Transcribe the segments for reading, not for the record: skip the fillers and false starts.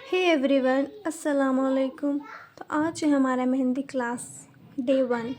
Hey everyone, अस्सलाम वालेकुम। तो आज है हमारा मेहंदी क्लास डे 1।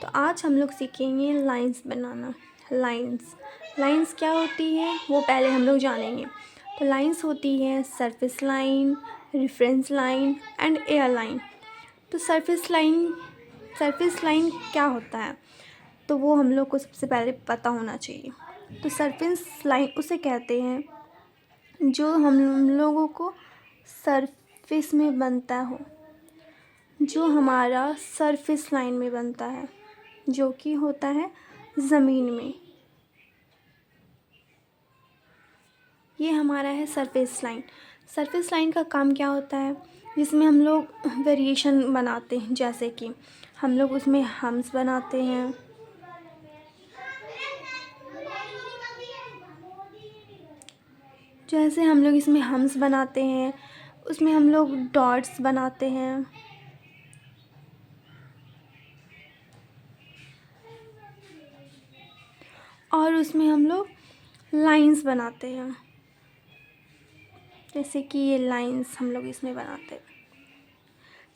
तो आज हम लोग सीखेंगे लाइंस बनाना। लाइंस क्या होती है वो पहले हम लोग जानेंगे। तो लाइंस होती है surface line, reference line and air line. तो सरफेस लाइन क्या होता है तो वो हम लोग को सबसे पहले पता होना चाहिए। तो सरफेस लाइन उसे कहते हैं जो हम लोगों को सरफेस में बनता हो, जो हमारा सरफेस लाइन में बनता है, जो कि होता है ज़मीन में। ये हमारा है सरफेस लाइन। सरफेस लाइन का काम क्या होता है, जिसमें हम लोग वेरिएशन बनाते हैं। जैसे कि हम लोग उसमें हम्स बनाते हैं, उसमें हम लोग डॉट्स बनाते हैं, और उसमें हम लोग लाइंस बनाते हैं। जैसे कि ये लाइंस हम लोग इसमें बनाते हैं।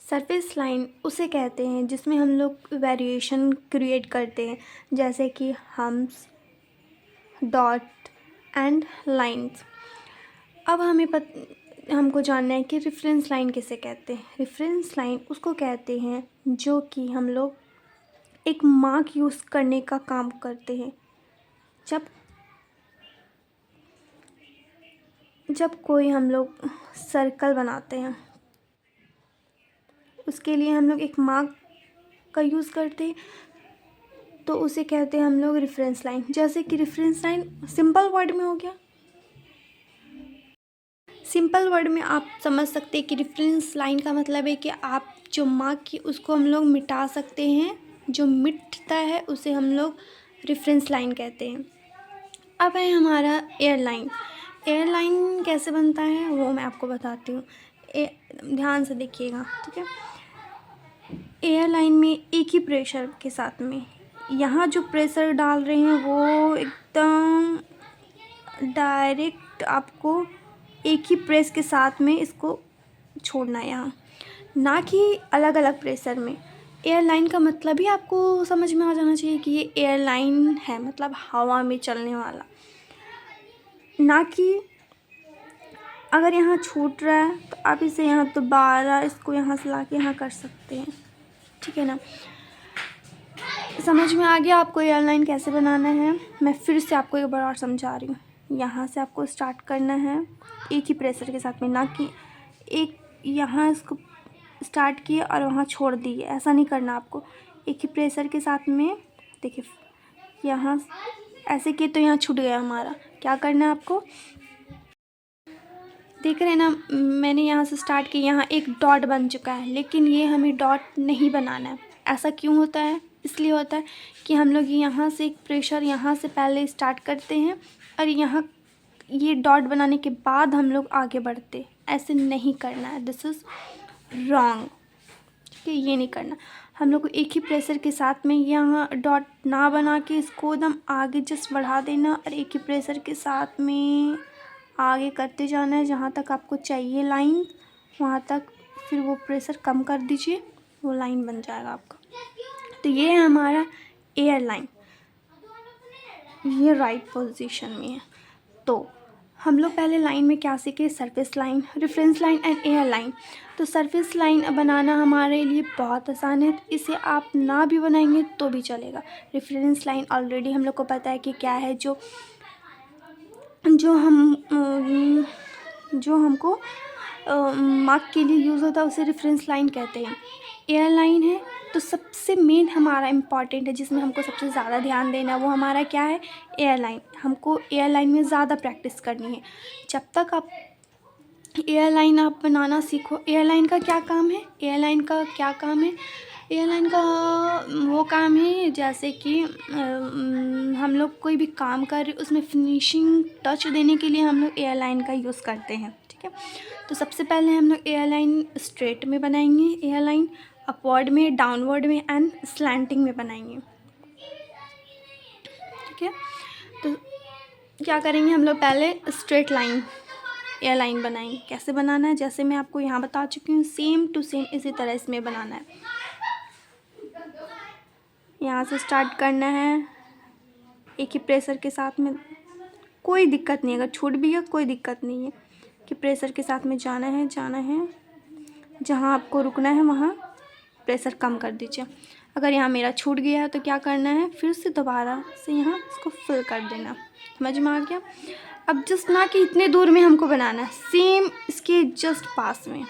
सरफेस लाइन उसे कहते हैं जिसमें हम लोग वेरिएशन क्रिएट करते हैं, जैसे कि हम्स, डॉट एंड लाइंस। अब हमको जानना है कि रेफरेंस लाइन किसे कहते हैं। रेफरेंस लाइन उसको कहते हैं जो कि हम लोग एक मार्क यूज़ करने का काम करते हैं। जब कोई हम लोग सर्कल बनाते हैं, उसके लिए हम लोग एक मार्क का यूज़ करते हैं, तो उसे कहते हैं हम लोग रेफरेंस लाइन। जैसे कि रेफरेंस लाइन सिंपल वर्ड में हो गया। सिंपल वर्ड में आप समझ सकते हैं कि रेफरेंस लाइन का मतलब है कि आप जो मार्क की उसको हम लोग मिटा सकते हैं। जो मिटता है उसे हम लोग रेफरेंस लाइन कहते हैं। अब है हमारा एयरलाइन। एयरलाइन कैसे बनता है वो मैं आपको बताती हूँ। ध्यान से देखिएगा, ठीक है। एयरलाइन में एक ही प्रेशर के साथ में, यहाँ जो प्रेशर डाल रहे हैं वो एकदम डायरेक्ट आपको एक ही प्रेस के साथ में इसको छोड़ना है यहाँ, ना कि अलग अलग प्रेशर में। एयरलाइन का मतलब ही आपको समझ में आ जाना चाहिए कि ये एयरलाइन है, मतलब हवा में चलने वाला, ना कि अगर यहाँ छूट रहा है तो आप इसे यहाँ दोबारा इसको यहाँ से ला के यहाँ कर सकते हैं, ठीक है ना। समझ में आ गया आपको एयरलाइन कैसे बनाना है। मैं फिर से आपको एक बार और समझा रही हूँ। यहाँ से आपको स्टार्ट करना है एक ही प्रेशर के साथ में, ना कि एक यहाँ इसको स्टार्ट किए और वहाँ छोड़ दिए, ऐसा नहीं करना आपको। एक ही प्रेशर के साथ में देखिए, यहाँ ऐसे किए तो यहाँ छूट गया हमारा। क्या करना है आपको, देख रहे हैं ना, मैंने यहाँ से स्टार्ट किया, यहाँ एक डॉट बन चुका है, लेकिन ये हमें डॉट नहीं बनाना है। ऐसा क्यों होता है, इसलिए होता है कि हम लोग यहाँ से एक प्रेशर यहाँ से पहले स्टार्ट करते हैं और यहाँ ये डॉट बनाने के बाद हम लोग आगे बढ़ते। ऐसे नहीं करना है, दिस इज़ रॉन्ग, ठीक है। ये नहीं करना, हम लोग को एक ही प्रेशर के साथ में यहाँ डॉट ना बना के इसको एकदम आगे जस्ट बढ़ा देना और एक ही प्रेशर के साथ में आगे करते जाना है जहाँ तक आपको चाहिए लाइन, वहाँ तक। फिर वो प्रेशर कम कर दीजिए, वो लाइन बन जाएगा आपका। तो ये है हमारा एयर लाइन, ये राइट पोजीशन में है। तो हम लोग पहले लाइन में क्या सीखे, surface line, reference line and air line. तो सरफेस लाइन बनाना हमारे लिए बहुत आसान है, इसे आप ना भी बनाएंगे तो भी चलेगा। रेफरेंस लाइन ऑलरेडी हम लोग को पता है कि क्या है, जो हमको मार्क के लिए यूज़ होता है उसे रेफरेंस लाइन कहते हैं। एयर लाइन है तो सबसे मेन हमारा इम्पॉर्टेंट है, जिसमें हमको सबसे ज़्यादा ध्यान देना है, वो हमारा क्या है, एयर लाइन। हमको एयर लाइन में ज़्यादा प्रैक्टिस करनी है। जब तक आप एयरलाइन आप बनाना सीखो। एयरलाइन का क्या काम है, एयरलाइन का क्या काम है, एयरलाइन का वो काम है जैसे कि हम लोग कोई भी काम कर रहे उसमें फिनिशिंग टच देने के लिए हम लोग एयरलाइन का यूज़ करते हैं, ठीक है। तो सबसे पहले हम लोग एयरलाइन स्ट्रेट में बनाएंगे, एयरलाइन अपवर्ड में, डाउनवर्ड में एंड स्लैंटिंग में बनाएंगे, ठीक है। तो क्या करेंगे हम लोग, पहले स्ट्रेट लाइन एयर लाइन बनाएंगे। कैसे बनाना है, जैसे मैं आपको यहाँ बता चुकी हूँ, सेम टू सेम इसी तरह इसमें बनाना है। यहाँ से स्टार्ट करना है एक ही प्रेशर के साथ में, कोई दिक्कत नहीं, अगर छूट भी गया कोई दिक्कत नहीं है, कि प्रेशर के साथ में जाना है जहाँ आपको रुकना है वहाँ प्रेशर कम कर दीजिए। अगर यहाँ मेरा छूट गया है तो क्या करना है, फिर से दोबारा से यहाँ इसको फिल कर देना। समझ में आ गया। अब जस्ट ना कि इतने दूर में हमको बनाना है, सेम इसके जस्ट पास में।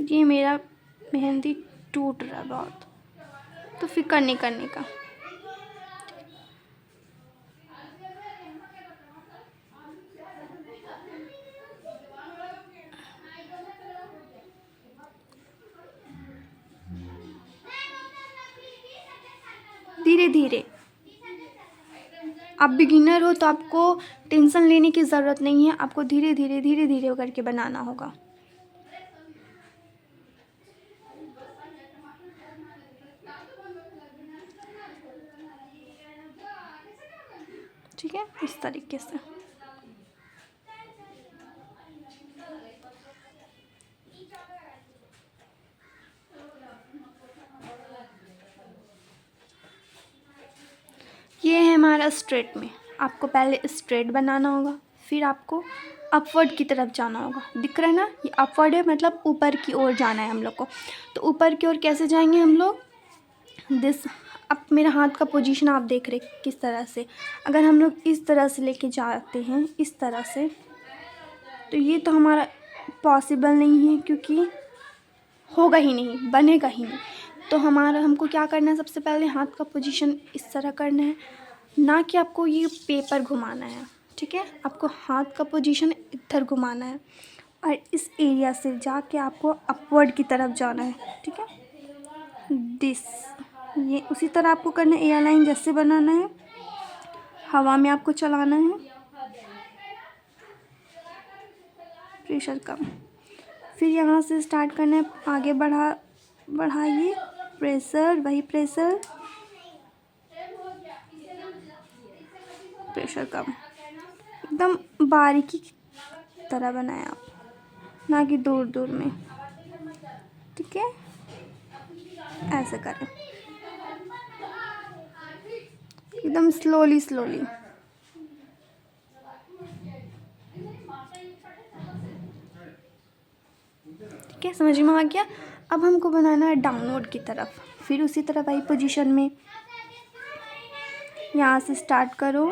ये मेरा मेहंदी टूट रहा है बहुत, तो फिक्र नहीं करने का। धीरे धीरे, आप बिगिनर हो तो आपको टेंशन लेने की ज़रूरत नहीं है, आपको धीरे धीरे करके बनाना होगा। ठीक है, इस तरीके से। ये है हमारा स्ट्रेट में। आपको पहले स्ट्रेट बनाना होगा, फिर आपको अपवर्ड की तरफ जाना होगा। दिख रहा है ना, ये अपवर्ड है, मतलब ऊपर की ओर जाना है हम लोग को। तो ऊपर की ओर कैसे जाएंगे हम लोग, अब मेरा हाथ का पोजीशन आप देख रहे किस तरह से। अगर हम लोग इस तरह से लेके जाते हैं, इस तरह से, तो ये तो हमारा पॉसिबल नहीं है, क्योंकि होगा ही नहीं, बनेगा ही नहीं। तो हमको क्या करना है, सबसे पहले हाथ का पोजीशन इस तरह करना है, ना कि आपको ये पेपर घुमाना है। ठीक है, आपको हाथ का पोजीशन इधर घुमाना है और इस एरिया से जाके आपको अपवर्ड की तरफ जाना है। ठीक है, ये उसी तरह आपको करना है। एयर लाइन जैसे बनाना है, हवा में आपको चलाना है, प्रेशर कम। फिर यहाँ से स्टार्ट करना है, आगे बढ़ाइए प्रेशर, वही प्रेशर, प्रेशर कम। एकदम बारीकी की तरह बनाए आप, ना कि दूर दूर में। ठीक है, ऐसे करें, एकदम स्लोली। ठीक है, समझ में आ गया। अब हमको बनाना है डाउनवर्ड की तरफ, फिर उसी तरह वही पोजीशन में यहाँ से स्टार्ट करो,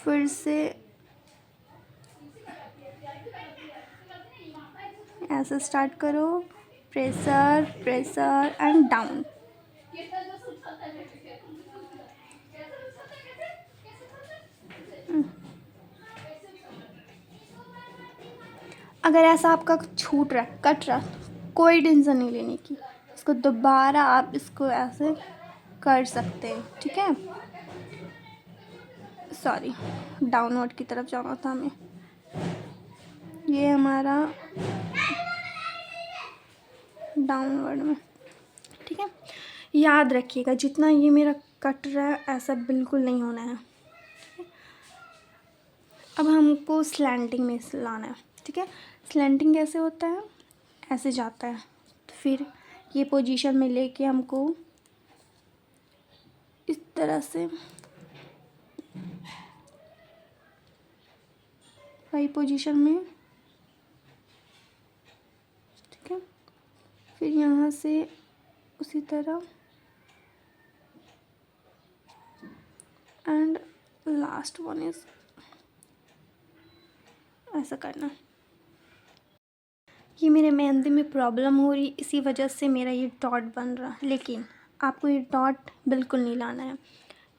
फिर से ऐसे स्टार्ट करो, प्रेशर एंड डाउन। अगर ऐसा आपका छूट रहा है, कट रहा, कोई टेंशन नहीं लेने की, इसको दोबारा आप इसको ऐसे कर सकते हैं। ठीक है, सॉरी, डाउनवर्ड की तरफ जाना था हमें। ये हमारा डाउनवर्ड में। ठीक है, याद रखिएगा, जितना ये मेरा कट रहा है ऐसा बिल्कुल नहीं होना है। अब हमको स्लैंटिंग में लाना है। ठीक है, स्लैंटिंग कैसे होता है, ऐसे जाता है, तो फिर ये पोजीशन में लेके हमको इस तरह से वही पोजीशन में। ठीक है, फिर यहाँ से उसी तरह एंड लास्ट वन इज ऐसा करना। ये मेरे मेहंदी में प्रॉब्लम हो रही, इसी वजह से मेरा ये डॉट बन रहा, लेकिन आपको ये डॉट बिल्कुल नहीं लाना है।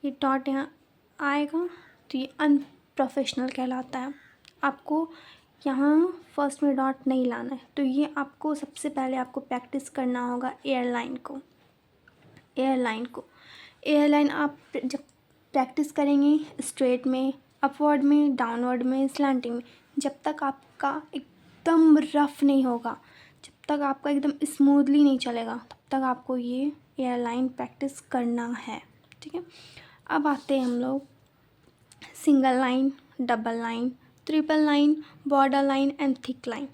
ये डॉट यहाँ आएगा तो ये अनप्रोफेशनल कहलाता है। आपको यहाँ फर्स्ट में डॉट नहीं लाना है। तो ये आपको सबसे पहले आपको प्रैक्टिस करना होगा एयरलाइन को। एयरलाइन आप जब प्रैक्टिस करेंगे स्ट्रेट में, अपवर्ड में, डाउनवर्ड में, स्लैंटिंग में, जब तक आपका एकदम रफ़ नहीं होगा, जब तक आपका एकदम स्मूथली नहीं चलेगा, तब तक आपको ये एयरलाइन प्रैक्टिस करना है। ठीक है, अब आते हैं हम लोग single line, double line, triple line, border line and thick line.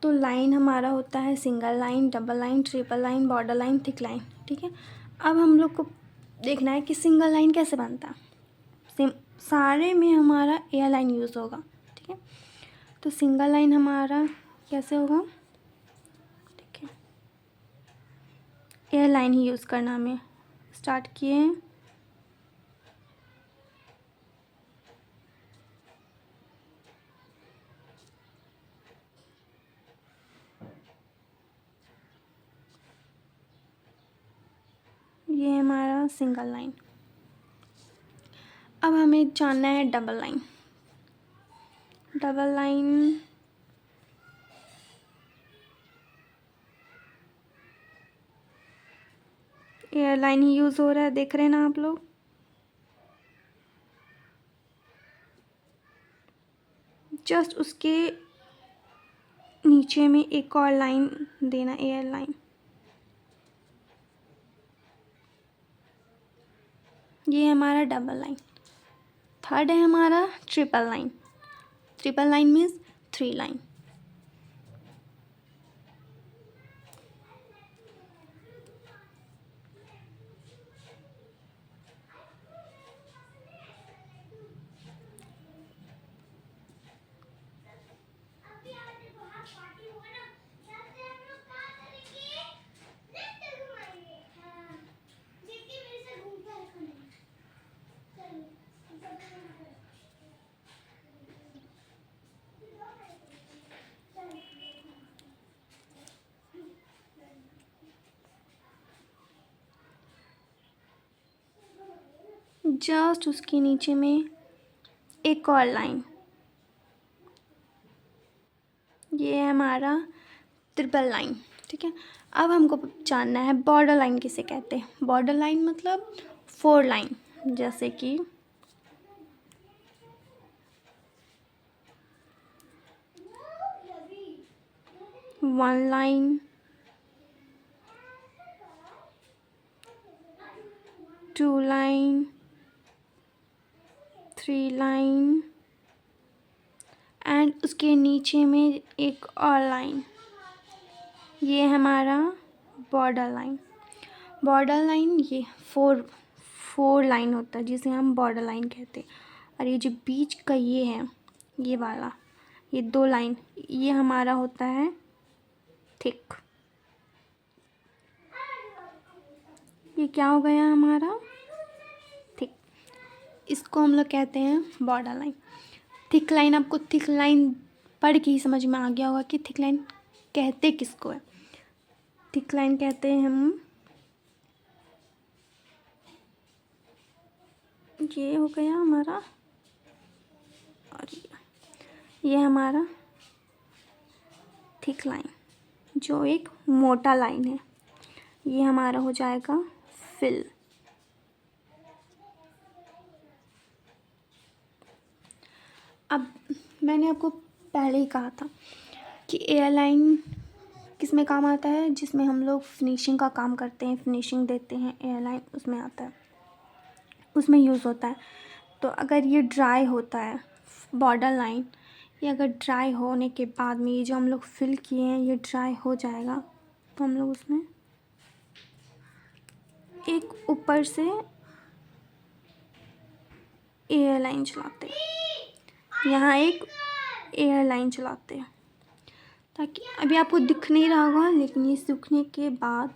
तो लाइन हमारा होता है single line, double line, triple line, border line, thick line. ठीक है, अब हम लोग को देखना है कि सिंगल लाइन कैसे बनता है। सारे में हमारा एयर लाइन यूज़ होगा। ठीक है, तो सिंगल लाइन हमारा कैसे होगा, ठीक है, एयर लाइन ही यूज़ करना हमें। स्टार्ट किए, ये हमारा सिंगल लाइन। अब हमें जानना है double line. Double line air line ही यूज़ हो रहा है, देख रहे हैं ना आप लोग। जस्ट उसके नीचे में एक और लाइन देना, एयर लाइन। ये हमारा डबल लाइन। थर्ड है हमारा triple line. Triple line means 3 line. Just उसके नीचे में एक और लाइन, ये है हमारा ट्रिपल लाइन। ठीक है, अब हमको जानना है बॉर्डर लाइन किसे कहते हैं। बॉर्डर लाइन मतलब 4 लाइन, जैसे कि one line, 2 line, 3 line and उसके नीचे में एक और लाइन, ये हमारा बॉर्डर लाइन। बॉर्डर लाइन ये 4 लाइन होता है जिसे हम बॉर्डर लाइन कहते हैं। और ये जो बीच का ये है, ये वाला, ये 2 लाइन, ये हमारा होता है थिक। ये क्या हो गया हमारा थिक, इसको हम लोग कहते हैं बॉर्डर लाइन। थिक लाइन, आपको थिक लाइन पढ़ के ही समझ में आ गया होगा कि थिक लाइन कहते किसको है। थिक लाइन कहते हैं हम, ये हो गया हमारा, और ये हमारा थिक लाइन जो एक मोटा लाइन है, ये हमारा हो जाएगा फिल। अब मैंने आपको पहले ही कहा था कि एयरलाइन किस में काम आता है, जिसमें हम लोग फिनिशिंग का काम करते हैं, फिनिशिंग देते हैं, एयरलाइन उसमें आता है, उसमें यूज़ होता है। तो अगर ये ड्राई होता है बॉर्डर लाइन, ये अगर ड्राई होने के बाद में ये जो हम लोग फिल किए हैं ये ड्राई हो जाएगा, तो हम लोग उसमें एक ऊपर से एयरलाइन चलाते हैं, यहाँ एक एयरलाइन चलाते हैं, ताकि अभी आपको दिख नहीं रहा होगा लेकिन ये सूखने के बाद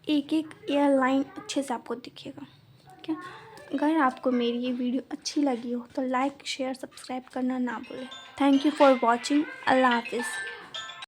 एक एक एयरलाइन अच्छे से आपको दिखेगा। ठीक है, अगर आपको मेरी ये वीडियो अच्छी लगी हो तो लाइक शेयर सब्सक्राइब करना ना भूलें। Thank you for watching. अल्लाह हाफिज़।